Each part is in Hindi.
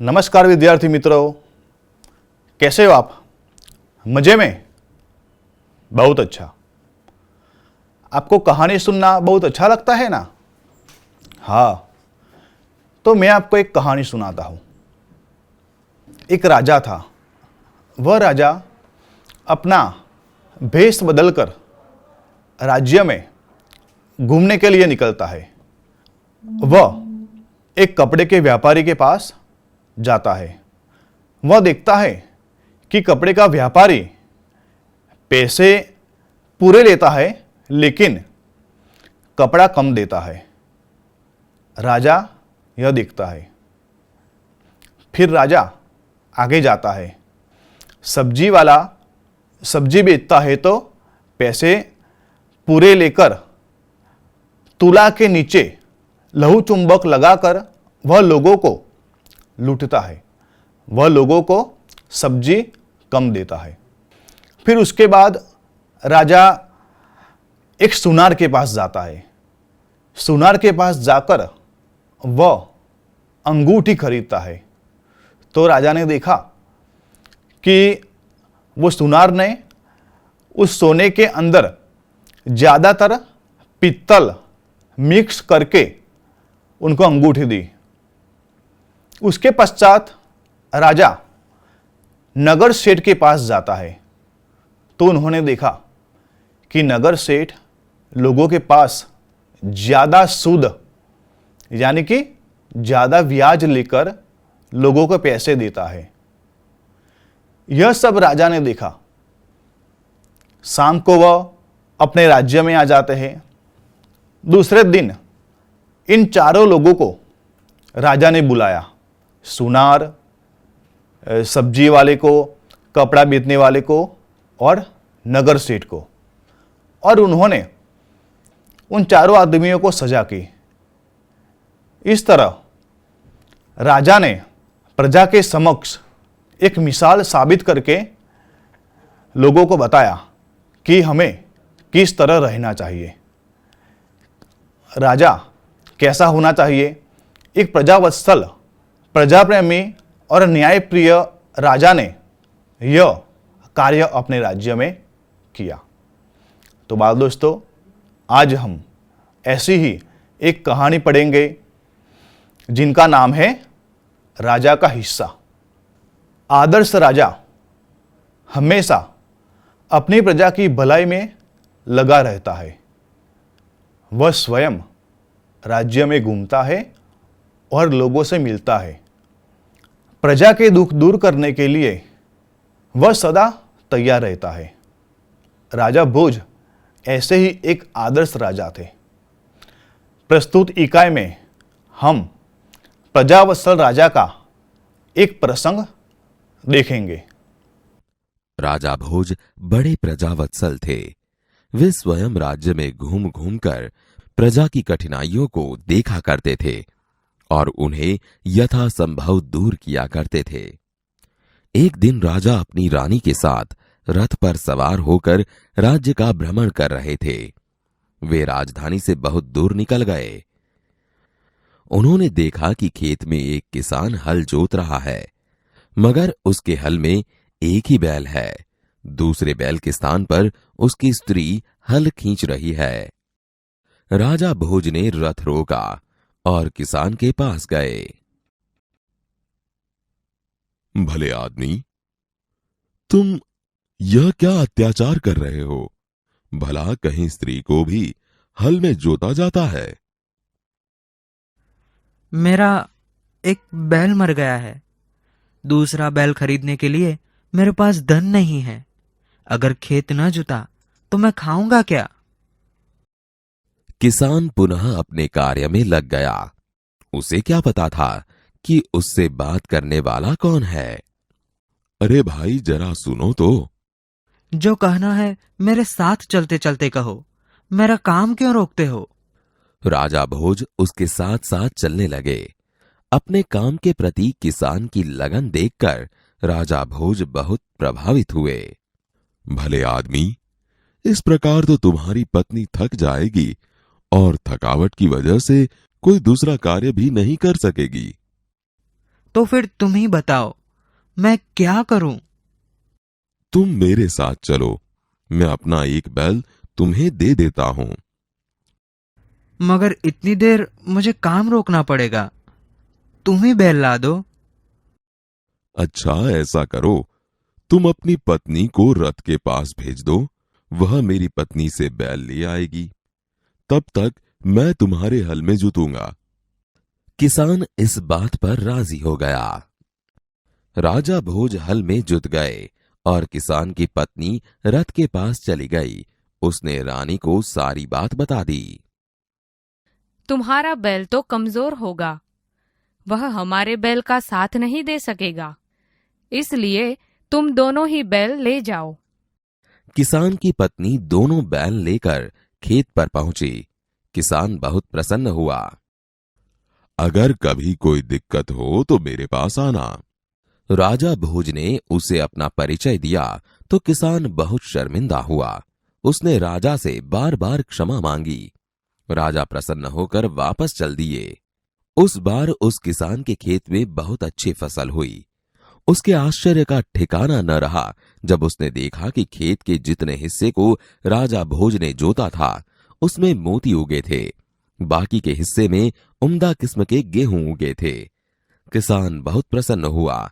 नमस्कार विद्यार्थी मित्रों, कैसे हो आप? मजे में? बहुत अच्छा। आपको कहानी सुनना बहुत अच्छा लगता है ना? हाँ, तो मैं आपको एक कहानी सुनाता हूँ। एक राजा था। वह राजा अपना भेष बदलकर राज्य में घूमने के लिए निकलता है। वह एक कपड़े के व्यापारी के पास जाता है। वह देखता है कि कपड़े का व्यापारी पैसे पूरे लेता है, लेकिन कपड़ा कम देता है। राजा यह देखता है। फिर राजा आगे जाता है। सब्जी वाला सब्जी बेचता है तो पैसे पूरे लेकर तुला के नीचे लहू चुंबक लगाकर वह लोगों को लूटता है। वह लोगों को सब्जी कम देता है। फिर उसके बाद राजा एक सुनार के पास जाता है। सुनार के पास जाकर वह अंगूठी खरीदता है। तो राजा ने देखा कि वो सुनार ने उस सोने के अंदर ज़्यादातर पित्तल मिक्स करके उनको अंगूठी दी। उसके पश्चात राजा नगर सेठ के पास जाता है। तो उन्होंने देखा कि नगर सेठ लोगों के पास ज़्यादा सूद यानी कि ज़्यादा ब्याज लेकर लोगों को पैसे देता है। यह सब राजा ने देखा। शाम को वह अपने राज्य में आ जाते हैं। दूसरे दिन इन चारों लोगों को राजा ने बुलाया। सुनार, सब्जी वाले को, कपड़ा बेचने वाले को और नगर सेठ को। और उन्होंने उन चारों आदमियों को सजा की। इस तरह राजा ने प्रजा के समक्ष एक मिसाल साबित करके लोगों को बताया कि हमें किस तरह रहना चाहिए। राजा कैसा होना चाहिए? एक प्रजावत्सल, प्रजाप्रेमी और न्यायप्रिय राजा ने यह कार्य अपने राज्य में किया। तो बाल दोस्तों, आज हम ऐसी ही एक कहानी पढ़ेंगे जिनका नाम है राजा का हिस्सा। आदर्श राजा हमेशा अपनी प्रजा की भलाई में लगा रहता है। वह स्वयं राज्य में घूमता है और लोगों से मिलता है। प्रजा के दुख दूर करने के लिए वह सदा तैयार रहता है। राजा भोज ऐसे ही एक आदर्श राजा थे। प्रस्तुत इकाई में हम प्रजावत्सल राजा का एक प्रसंग देखेंगे। राजा भोज बड़े प्रजावत्सल थे। वे स्वयं राज्य में घूम घूम कर प्रजा की कठिनाइयों को देखा करते थे और उन्हें यथासंभव दूर किया करते थे। एक दिन राजा अपनी रानी के साथ रथ पर सवार होकर राज्य का भ्रमण कर रहे थे। वे राजधानी से बहुत दूर निकल गए। उन्होंने देखा कि खेत में एक किसान हल जोत रहा है, मगर उसके हल में एक ही बैल है। दूसरे बैल के स्थान पर उसकी स्त्री हल खींच रही है। राजा भोज ने रथ रोका और किसान के पास गए। भले आदमी, तुम यह क्या अत्याचार कर रहे हो? भला कहीं स्त्री को भी हल में जोता जाता है? मेरा एक बैल मर गया है। दूसरा बैल खरीदने के लिए मेरे पास धन नहीं है। अगर खेत न जुता तो मैं खाऊंगा क्या? किसान पुनः अपने कार्य में लग गया। उसे क्या पता था कि उससे बात करने वाला कौन है। अरे भाई, जरा सुनो तो। जो कहना है मेरे साथ चलते चलते कहो। मेरा काम क्यों रोकते हो? राजा भोज उसके साथ साथ चलने लगे। अपने काम के प्रति किसान की लगन देखकर राजा भोज बहुत प्रभावित हुए। भले आदमी, इस प्रकार तो तुम्हारी पत्नी थक जाएगी और थकावट की वजह से कोई दूसरा कार्य भी नहीं कर सकेगी। तो फिर तुम ही बताओ, मैं क्या करूं? तुम मेरे साथ चलो, मैं अपना एक बैल तुम्हें दे देता हूं। मगर इतनी देर मुझे काम रोकना पड़ेगा। तुम ही बैल ला दो। अच्छा, ऐसा करो, तुम अपनी पत्नी को रथ के पास भेज दो, वह मेरी पत्नी से बैल ले आएगी। तब तक मैं तुम्हारे हल में जुतूंगा। किसान इस बात पर राजी हो गया। राजा भोज हल में जुट गए और किसान की पत्नी रथ के पास चली गई। उसने रानी को सारी बात बता दी। तुम्हारा बैल तो कमजोर होगा, वह हमारे बैल का साथ नहीं दे सकेगा, इसलिए तुम दोनों ही बैल ले जाओ। किसान की पत्नी दोनों बैल लेकर खेत पर पहुंची। किसान बहुत प्रसन्न हुआ। अगर कभी कोई दिक्कत हो तो मेरे पास आना। राजा भोज ने उसे अपना परिचय दिया तो किसान बहुत शर्मिंदा हुआ। उसने राजा से बार बार क्षमा मांगी। राजा प्रसन्न होकर वापस चल दिए। उस बार उस किसान के खेत में बहुत अच्छी फसल हुई। उसके आश्चर्य का ठिकाना न रहा जब उसने देखा कि खेत के जितने हिस्से को राजा भोज ने जोता था उसमें मोती उगे थे, बाकी के हिस्से में उम्दा किस्म के गेहूं उगे थे। किसान बहुत प्रसन्न हुआ।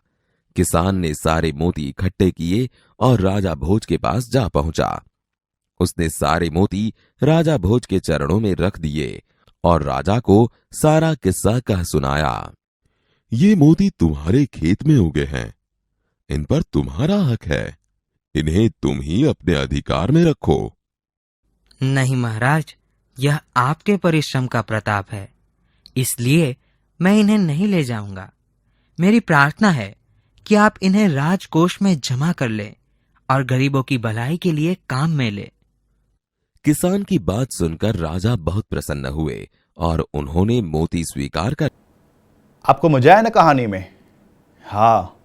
किसान ने सारे मोती इकट्ठे किए और राजा भोज के पास जा पहुंचा। उसने सारे मोती राजा भोज के चरणों में रख दिए और राजा को सारा किस्सा कह सुनाया। ये मोती तुम्हारे खेत में उगे हैं, इन पर तुम्हारा हक है, इन्हें तुम ही अपने अधिकार में रखो। नहीं महाराज, यह आपके परिश्रम का प्रताप है, इसलिए मैं इन्हें नहीं ले जाऊंगा। मेरी प्रार्थना है कि आप इन्हें राजकोष में जमा कर लें और गरीबों की भलाई के लिए काम में ले। किसान की बात सुनकर राजा बहुत प्रसन्न हुए और उन्होंने मोती स्वीकार कर। आपको मजा आया ना कहानी में? हाँ,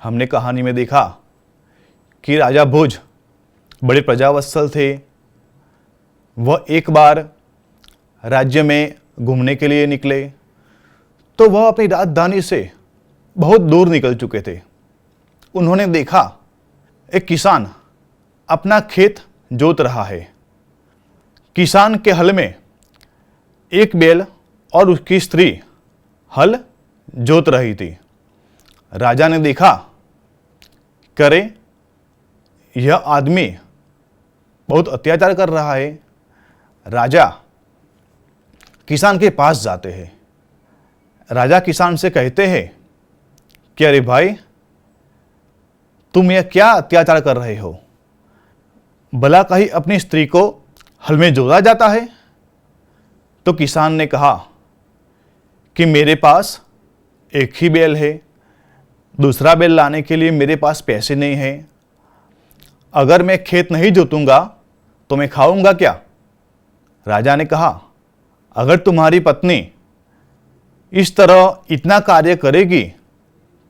हमने कहानी में देखा कि राजा भोज बड़े प्रजावत्सल थे। वह एक बार राज्य में घूमने के लिए निकले तो वह अपनी राजधानी से बहुत दूर निकल चुके थे। उन्होंने देखा एक किसान अपना खेत जोत रहा है। किसान के हल में एक बैल और उसकी स्त्री हल जोत रही थी। राजा ने देखा, करे यह आदमी बहुत अत्याचार कर रहा है। राजा किसान के पास जाते हैं। राजा किसान से कहते हैं कि अरे भाई, तुम यह क्या अत्याचार कर रहे हो? भला कहीं अपनी स्त्री को हल में जोता जाता है? तो किसान ने कहा कि मेरे पास एक ही बैल है, दूसरा बैल लाने के लिए मेरे पास पैसे नहीं हैं। अगर मैं खेत नहीं जोतूंगा तो मैं खाऊंगा क्या? राजा ने कहा, अगर तुम्हारी पत्नी इस तरह इतना कार्य करेगी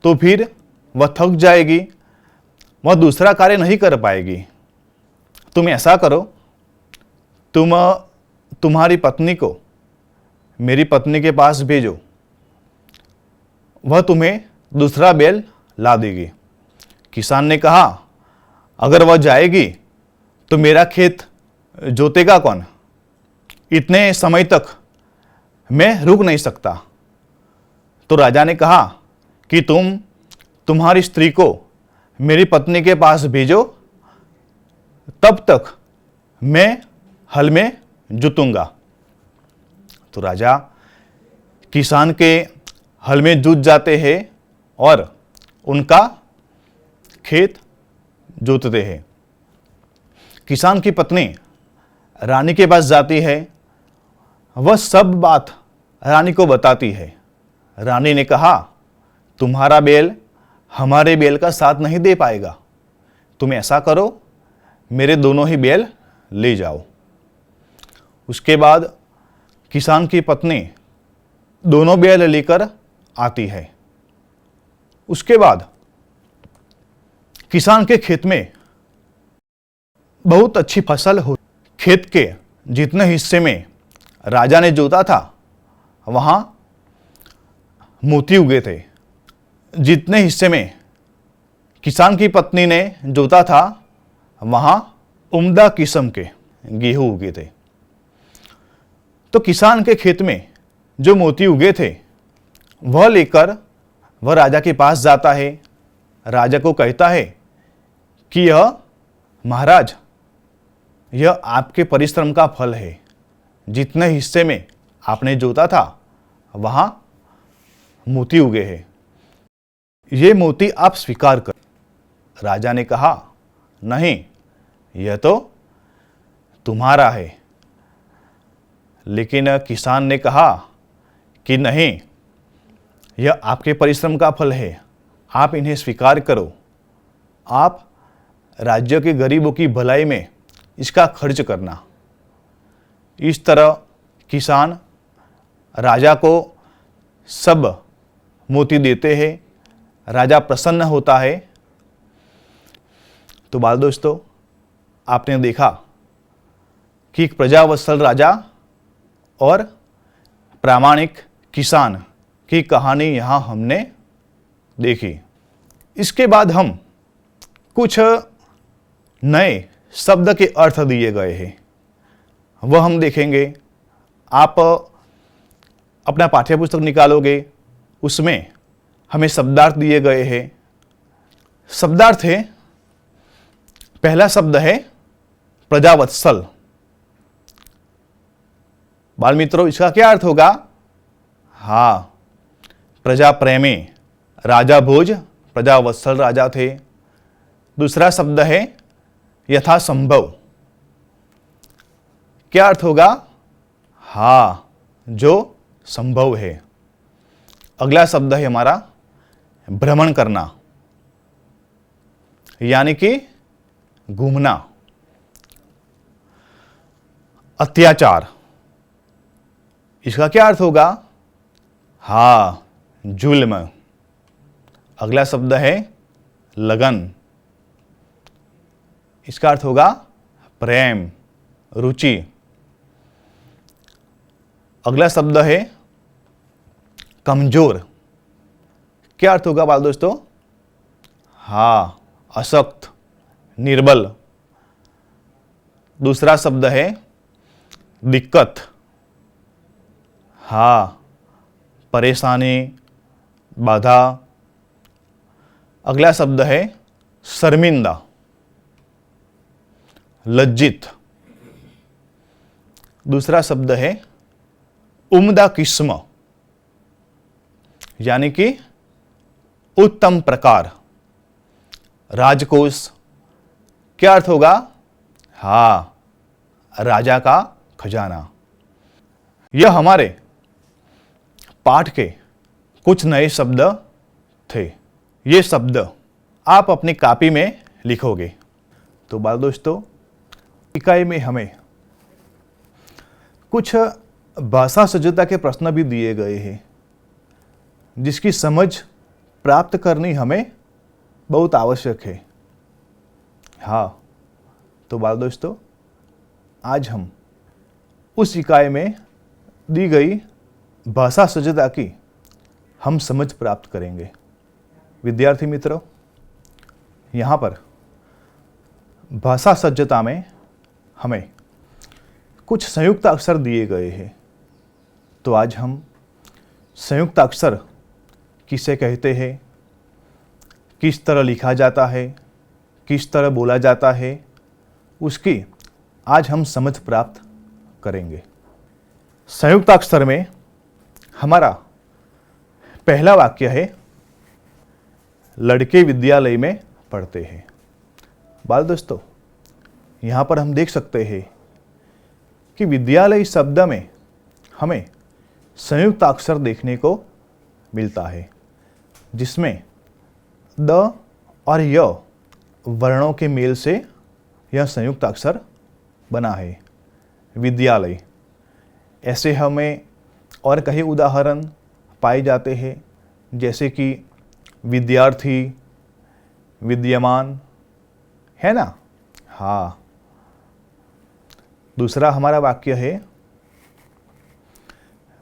तो फिर वह थक जाएगी, वह दूसरा कार्य नहीं कर पाएगी। तुम ऐसा करो, तुम्हारी पत्नी को मेरी पत्नी के पास भेजो, वह तुम्हें दूसरा बैल ला देगी। किसान ने कहा, अगर वह जाएगी तो मेरा खेत जोतेगा कौन? इतने समय तक मैं रुक नहीं सकता। तो राजा ने कहा कि तुम्हारी स्त्री को मेरी पत्नी के पास भेजो, तब तक मैं हल में जुतूंगा। तो राजा किसान के हल में जुत जाते हैं और उनका खेत जोतते हैं। किसान की पत्नी रानी के पास जाती है। वह सब बात रानी को बताती है। रानी ने कहा, तुम्हारा बैल हमारे बैल का साथ नहीं दे पाएगा, तुम ऐसा करो, मेरे दोनों ही बैल ले जाओ। उसके बाद किसान की पत्नी दोनों बैल लेकर आती है। उसके बाद किसान के खेत में बहुत अच्छी फसल हो। खेत के जितने हिस्से में राजा ने जोता था वहां मोती उगे थे। जितने हिस्से में किसान की पत्नी ने जोता था वहां उम्दा किस्म के गेहूं उगे थे। तो किसान के खेत में जो मोती उगे थे वह लेकर वह राजा के पास जाता है। राजा को कहता है कि यह महाराज, यह आपके परिश्रम का फल है। जितने हिस्से में आपने जोता था वहां मोती उगे हैं, ये मोती आप स्वीकार कर। राजा ने कहा, नहीं, यह तो तुम्हारा है। लेकिन किसान ने कहा कि नहीं, यह आपके परिश्रम का फल है, आप इन्हें स्वीकार करो। आप राज्य के गरीबों की भलाई में इसका खर्च करना। इस तरह किसान राजा को सब मोती देते हैं। राजा प्रसन्न होता है। तो बाल दोस्तों, आपने देखा कि एक प्रजावत्सल राजा और प्रामाणिक किसान की कहानी यहाँ हमने देखी। इसके बाद हम कुछ नए शब्द के अर्थ दिए गए हैं, वह हम देखेंगे। आप अपना पाठ्यपुस्तक निकालोगे, उसमें हमें शब्दार्थ दिए गए हैं। शब्दार्थ है, पहला शब्द है प्रजावत्सल। बाल मित्रों, इसका क्या अर्थ होगा? हाँ, प्रजा प्रेमी राजा भोज प्रजावत्सल राजा थे। दूसरा शब्द है यथासंभव। क्या अर्थ होगा? हाँ, जो संभव है। अगला शब्द है हमारा भ्रमण करना, यानी कि घूमना। अत्याचार, इसका क्या अर्थ होगा? हाँ, जुल्म। अगला शब्द है लगन, इसका अर्थ होगा प्रेम, रुचि। अगला शब्द है कमजोर। क्या अर्थ होगा बाल दोस्तों? हाँ, अशक्त, निर्बल। दूसरा शब्द है दिक्कत। हाँ, परेशानी, बाधा। अगला शब्द है शर्मिंदा, लज्जित। दूसरा शब्द है उम्दा किस्म, यानी कि उत्तम प्रकार, राजकोष। क्या अर्थ होगा? हाँ, राजा का खजाना। यह हमारे पाठ के कुछ नए शब्द थे। ये शब्द आप अपनी कॉपी में लिखोगे। तो बाल दोस्तों, इकाई में हमें कुछ भाषा सज्जता के प्रश्न भी दिए गए हैं, जिसकी समझ प्राप्त करनी हमें बहुत आवश्यक है। हाँ, तो बाल दोस्तों, आज हम उस इकाई में दी गई भाषा सज्जता की हम समझ प्राप्त करेंगे। विद्यार्थी मित्रों, यहाँ पर भाषा सज्जता में हमें कुछ संयुक्त अक्षर दिए गए हैं। तो आज हम संयुक्त अक्षर किसे कहते हैं, किस तरह लिखा जाता है, किस तरह बोला जाता है, उसकी आज हम समझ प्राप्त करेंगे। संयुक्त अक्षर में हमारा पहला वाक्य है, लड़के विद्यालय में पढ़ते हैं। बाल दोस्तों, यहाँ पर हम देख सकते हैं कि विद्यालय शब्द में हमें संयुक्त अक्षर देखने को मिलता है, जिसमें द और य वर्णों के मेल से यह संयुक्त अक्षर बना है, विद्यालय। ऐसे हमें और कई उदाहरण पाए जाते हैं, जैसे कि विद्यार्थी, विद्यमान, है ना? हाँ। दूसरा हमारा वाक्य है,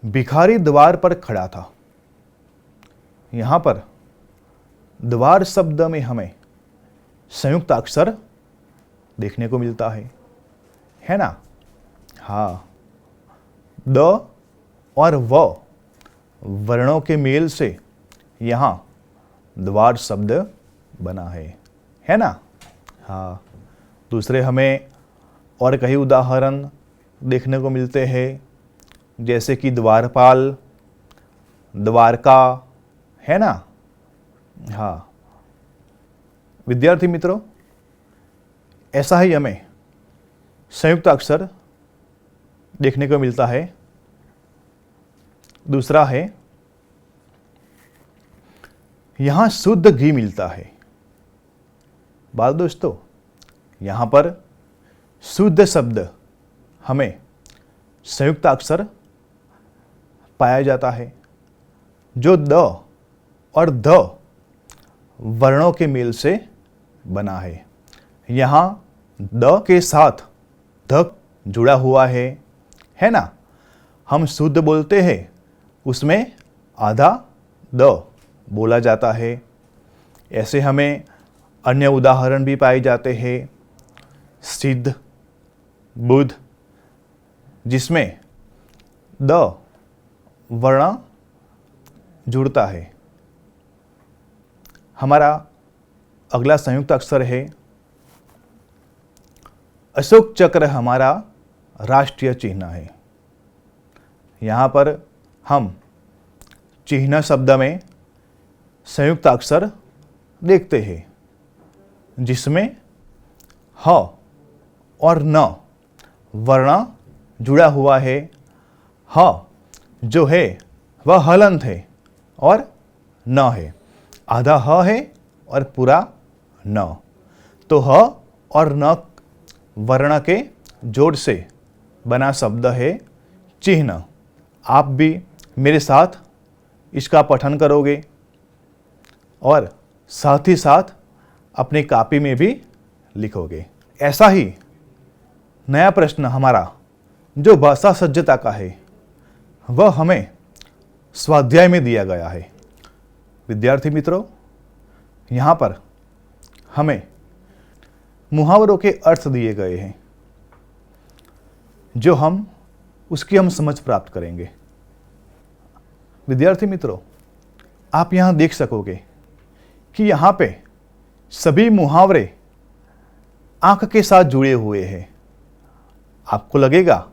भिखारी द्वार पर खड़ा था। यहाँ पर द्वार शब्द में हमें संयुक्त अक्षर देखने को मिलता है ना? हाँ, द और व वर्णों के मेल से यहाँ द्वार शब्द बना है ना? हाँ, दूसरे हमें और कई उदाहरण देखने को मिलते हैं, जैसे कि द्वारपाल, द्वारका, है ना? हाँ विद्यार्थी मित्रों, ऐसा ही हमें संयुक्त अक्षर देखने को मिलता है। दूसरा है, यहां शुद्ध घी मिलता है। बाल दोस्तों, यहां पर शुद्ध शब्द हमें संयुक्त अक्षर पाया जाता है, जो द और ध वर्णों के मेल से बना है। यहाँ द के साथ ध जुड़ा हुआ है ना? हम शुद्ध बोलते हैं, उसमें आधा द बोला जाता है। ऐसे हमें अन्य उदाहरण भी पाए जाते हैं, सिद्ध, बुद्ध, जिसमें द वर्ण जुड़ता है। हमारा अगला संयुक्त अक्षर है अशोक चक्र। हमारा राष्ट्रीय चिन्ह है। यहाँ पर हम चिन्ह शब्द में संयुक्त अक्षर देखते हैं, जिसमें ह और न वर्ण जुड़ा हुआ है। ह जो है वह हलंत है और न है, आधा ह है और पूरा न। तो ह और न वर्ण के जोड़ से बना शब्द है चिन्ह। आप भी मेरे साथ इसका पठन करोगे और साथ ही साथ अपनी कॉपी में भी लिखोगे। ऐसा ही नया प्रश्न हमारा जो भाषा सज्जता का है, वह हमें स्वाध्याय में दिया गया है। विद्यार्थी मित्रों, यहाँ पर हमें मुहावरों के अर्थ दिए गए हैं, जो उसकी हम समझ प्राप्त करेंगे। विद्यार्थी मित्रों, आप यहाँ देख सकोगे कि यहाँ पे सभी मुहावरे आंख के साथ जुड़े हुए हैं। आपको लगेगा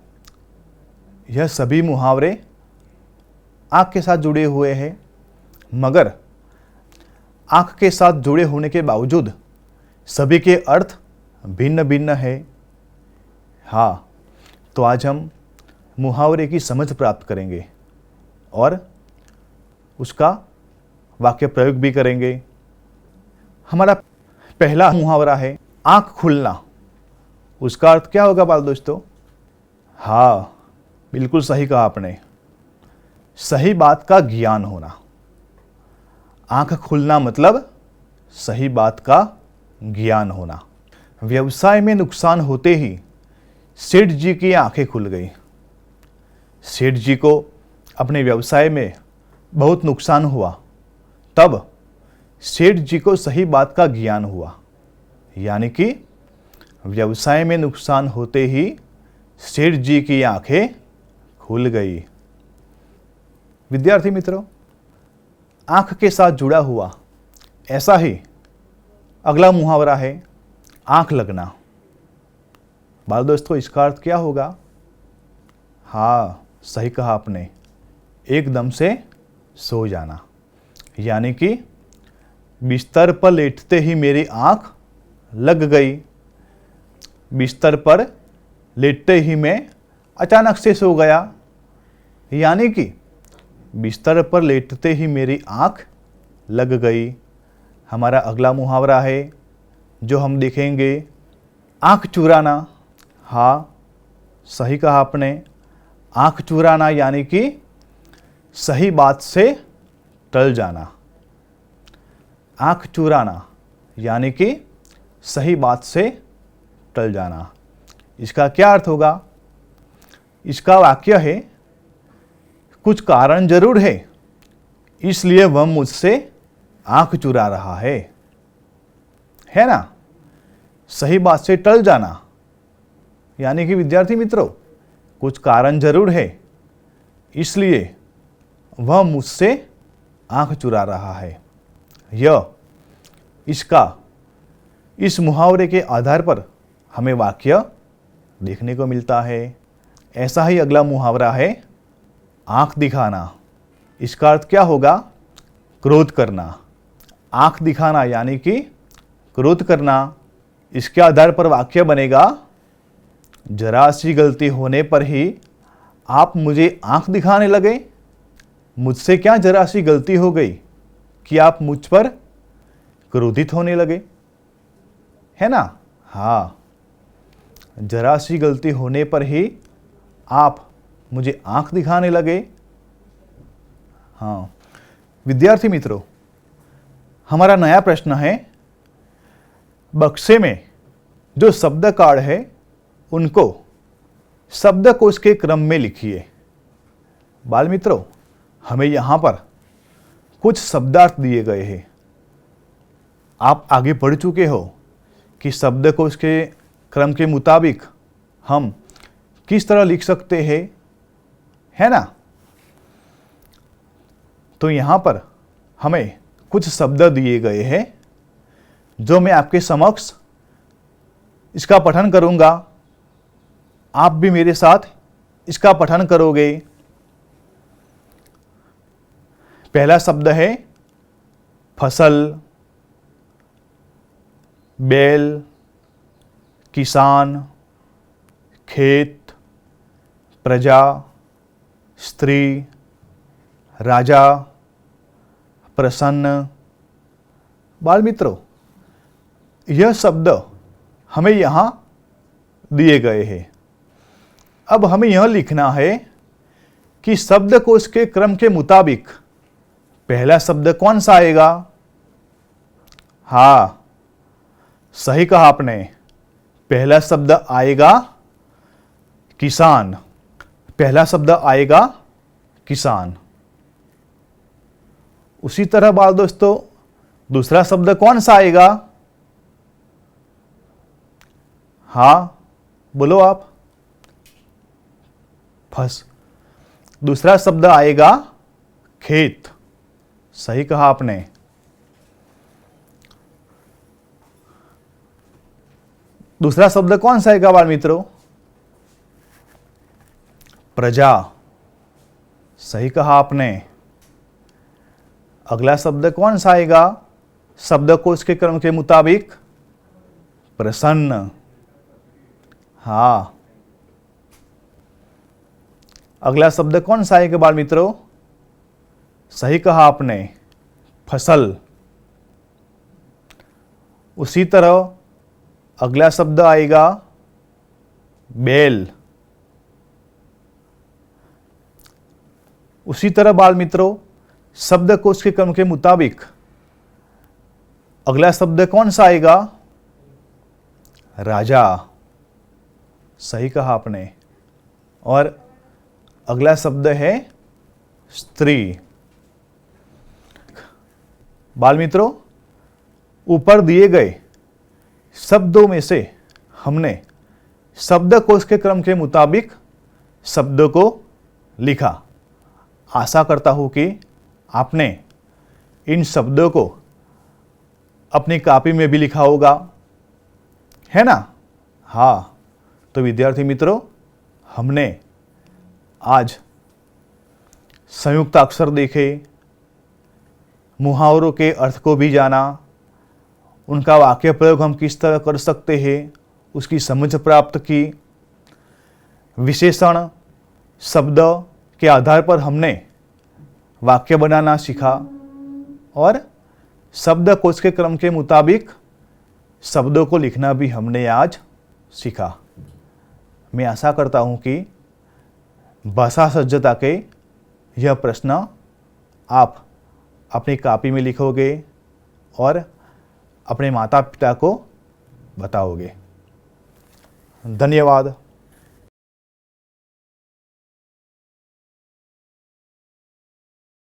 यह सभी मुहावरे आंख के साथ जुड़े हुए हैं, मगर आंख के साथ जुड़े होने के बावजूद सभी के अर्थ भिन्न भिन्न है। हाँ, तो आज हम मुहावरे की समझ प्राप्त करेंगे और उसका वाक्य प्रयोग भी करेंगे। हमारा पहला मुहावरा है आंख खुलना। उसका अर्थ क्या होगा बाल दोस्तों? हाँ, बिल्कुल सही कहा आपने, सही बात का ज्ञान होना। आंख खुलना मतलब सही बात का ज्ञान होना। व्यवसाय में नुकसान होते ही सेठ जी की आंखें खुल गई। सेठ जी को अपने व्यवसाय में बहुत नुकसान हुआ, तब सेठ जी को सही बात का ज्ञान हुआ, यानी कि व्यवसाय में नुकसान होते ही सेठ जी की आंखें खुल गई। विद्यार्थी मित्रों, आंख के साथ जुड़ा हुआ ऐसा ही अगला मुहावरा है आंख लगना। बाल दोस्तों, इसका अर्थ क्या होगा? हाँ, सही कहा आपने, एकदम से सो जाना, यानी कि बिस्तर पर लेटते ही मेरी आंख लग गई। बिस्तर पर लेटते ही मैं अचानक से सो गया, यानी कि बिस्तर पर लेटते ही मेरी आंख लग गई। हमारा अगला मुहावरा है जो हम देखेंगे आंख चुराना। हाँ, सही कहा आपने, आंख चुराना यानी कि सही बात से टल जाना। आंख चुराना यानी कि सही बात से टल जाना। इसका क्या अर्थ होगा? इसका वाक्य है कुछ कारण जरूर है, इसलिए वह मुझसे आंख चुरा रहा है ना। सही बात से टल जाना, यानी कि विद्यार्थी मित्रों कुछ कारण जरूर है, इसलिए वह मुझसे आंख चुरा रहा है। इस मुहावरे के आधार पर हमें वाक्य देखने को मिलता है। ऐसा ही अगला मुहावरा है आंख दिखाना। इसका अर्थ क्या होगा? क्रोध करना। आंख दिखाना यानी कि क्रोध करना। इसके आधार पर वाक्य बनेगा, जरा सी गलती होने पर ही आप मुझे आंख दिखाने लगे। मुझसे क्या जरा सी गलती हो गई कि आप मुझ पर क्रोधित होने लगे, है ना। हाँ, जरा सी गलती होने पर ही आप मुझे आंख दिखाने लगे। हाँ विद्यार्थी मित्रों, हमारा नया प्रश्न है, बक्से में जो शब्द कार्ड है उनको शब्दकोश के क्रम में लिखिए। बाल मित्रों, हमें यहां पर कुछ शब्दार्थ दिए गए हैं। आप आगे पढ़ चुके हो कि शब्दकोश के क्रम के मुताबिक हम किस तरह लिख सकते हैं, है ना। तो यहां पर हमें कुछ शब्द दिए गए हैं जो मैं आपके समक्ष इसका पठन करूंगा। आप भी मेरे साथ इसका पठन करोगे। पहला शब्द है फसल, बैल, किसान, खेत, प्रजा, स्त्री, राजा, प्रसन्न। बाल मित्रों, यह शब्द हमें यहां दिए गए हैं। अब हमें यह लिखना है कि शब्दकोश के क्रम के मुताबिक पहला शब्द कौन सा आएगा। हाँ, सही कहा आपने, पहला शब्द आएगा किसान। पहला शब्द आएगा किसान। उसी तरह बाल दोस्तों, दूसरा शब्द कौन सा आएगा। हाँ बोलो आप। दूसरा शब्द आएगा खेत। सही कहा आपने। दूसरा शब्द कौन सा आएगा बाल मित्रों। प्रजा। सही कहा आपने। अगला शब्द कौन सा आएगा शब्दकोश के क्रम के मुताबिक। प्रसन्न। हाँ, अगला शब्द कौन सा आएगा बाल मित्रों। सही कहा आपने, फसल। उसी तरह अगला शब्द आएगा बैल। उसी तरह बाल मित्रों, शब्दकोश के क्रम के मुताबिक अगला शब्द कौन सा आएगा। राजा। सही कहा आपने। और अगला शब्द है स्त्री। बाल मित्रों, ऊपर दिए गए शब्दों में से हमने शब्दकोश के क्रम के मुताबिक शब्दों को लिखा। आशा करता हूं कि आपने इन शब्दों को अपनी कॉपी में भी लिखा होगा, है ना। हाँ, तो विद्यार्थी मित्रों, हमने आज संयुक्त अक्षर देखे, मुहावरों के अर्थ को भी जाना, उनका वाक्य प्रयोग हम किस तरह कर सकते हैं उसकी समझ प्राप्त की। विशेषण शब्द के आधार पर हमने वाक्य बनाना सीखा और शब्दकोश के क्रम के मुताबिक शब्दों को लिखना भी हमने आज सीखा। मैं आशा करता हूं कि भाषा सज्जता के यह प्रश्न आप अपनी कॉपी में लिखोगे और अपने माता पिता को बताओगे। धन्यवाद।